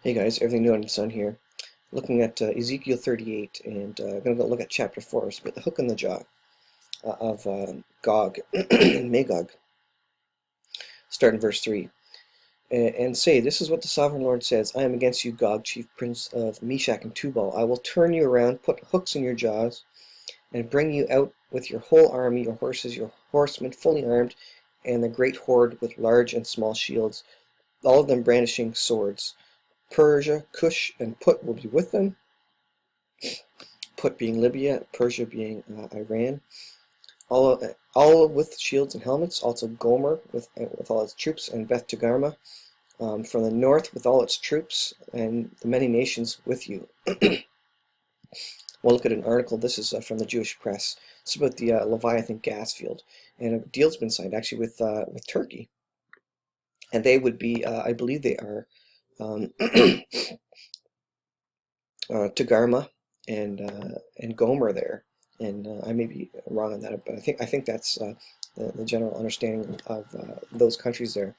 Hey guys, everything new under the sun here. Looking at Ezekiel 38, and I'm going to go look at chapter 4, it's about the hook in the jaw of Gog and Magog. Start in verse 3. And say, this is what the sovereign Lord says, I am against you, Gog, chief prince of Meshach and Tubal. I will turn you around, put hooks in your jaws, and bring you out with your whole army, your horses, your horsemen fully armed, and the great horde with large and small shields, all of them brandishing swords. Persia, Cush, and Put will be with them. Put being Libya, Persia being Iran. All with shields and helmets. Also Gomer with all its troops, and Beth Togarmah from the north with all its troops, and the many nations with you. We'll look at an article. This is from the Jewish press. It's about the Leviathan gas field, and a deal's been signed actually with Turkey, and they would be, I believe they are, Togarmah and Gomer there, and I may be wrong on that, but I think that's the general understanding of those countries there.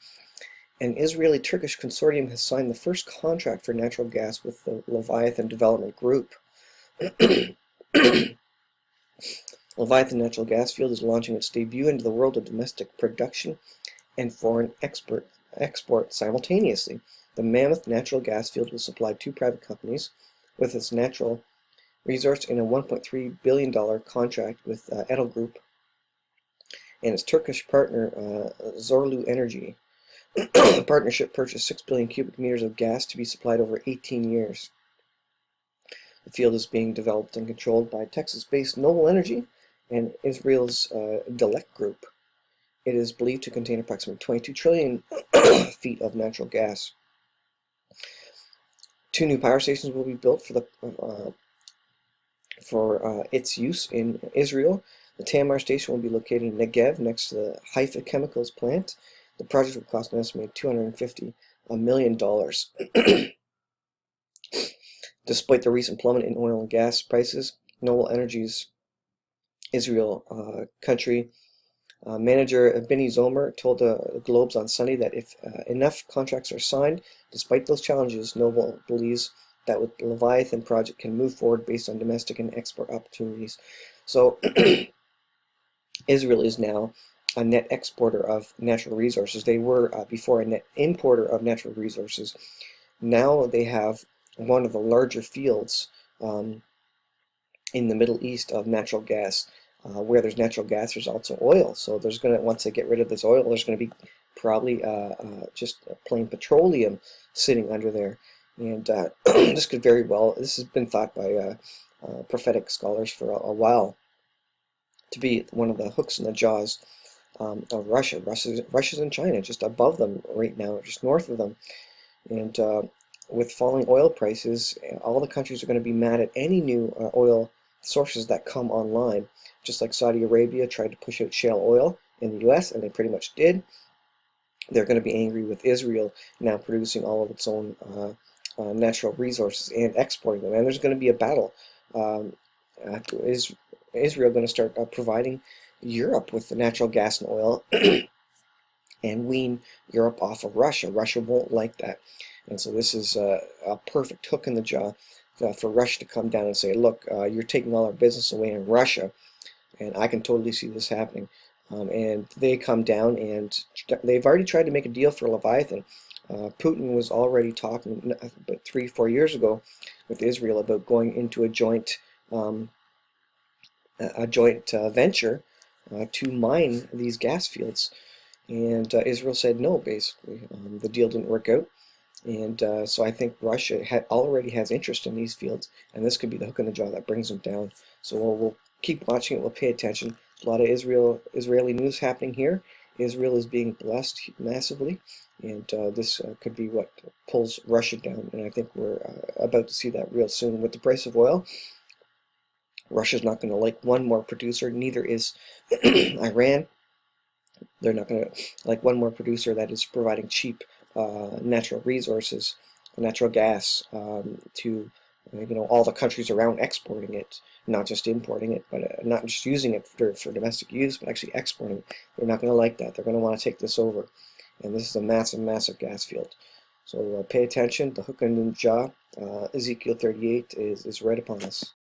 An Israeli-Turkish consortium has signed the first contract for natural gas with the Leviathan Development Group. Leviathan natural gas field is launching its debut into the world of domestic production and foreign export simultaneously. The mammoth natural gas field will supply two private companies with its natural resource in a $1.3 billion contract with Edel Group and its Turkish partner Zorlu Energy. The partnership purchased 6 billion cubic meters of gas to be supplied over 18 years. The field is being developed and controlled by Texas-based Noble Energy and Israel's Delek Group. It is believed to contain approximately 22 trillion feet of natural gas. Two new power stations will be built for its use in Israel. The Tamar station will be located in Negev next to the Haifa chemicals plant. The project will cost an estimated $250 million. Despite the recent plummet in oil and gas prices, Noble Energy's Israel country manager Benny Zomer told the Globes on Sunday that if enough contracts are signed, despite those challenges, Noble believes that with the Leviathan project can move forward based on domestic and export opportunities. So Israel is now a net exporter of natural resources. They were before a net importer of natural resources. Now they have one of the larger fields in the Middle East of natural gas. Where there's natural gas, there's also oil. So there's going to, once they get rid of this oil, there's going to be probably just plain petroleum sitting under there. And this could very well, this has been thought by prophetic scholars for a while to be one of the hooks in the jaws of Russia. Russia's in China, just above them right now, just north of them. And with falling oil prices, all the countries are going to be mad at any new oil sources that come online. Just like Saudi Arabia tried to push out shale oil in the US, and they pretty much did. They're going to be angry with Israel now producing all of its own natural resources and exporting them. And there's going to be a battle. Is Israel going to start providing Europe with the natural gas and oil and wean Europe off of Russia? Russia won't like that. And so this is a perfect hook in the jaw for Russia to come down and say, look, you're taking all our business away in Russia. And I can totally see this happening. And they come down, and they've already tried to make a deal for Leviathan. Putin was already talking about 3-4 years ago with Israel about going into a joint venture to mine these gas fields. And Israel said no, basically. The deal didn't work out. And so I think Russia already has interest in these fields, and this could be the hook in the jaw that brings them down. So we'll keep watching it. We'll pay attention. A lot of Israeli news happening here. Israel is being blessed massively, and this could be what pulls Russia down. And I think we're about to see that real soon. With the price of oil, Russia's not going to like one more producer. Neither is Iran. They're not going to like one more producer that is providing cheap natural resources, natural gas to all the countries around exporting it, not just importing it, but not just using it for domestic use, but actually exporting it. They're not going to like that. They're going to want to take this over. And this is a massive, massive gas field. So pay attention. The hook on the jaw, Ezekiel 38, is right upon us.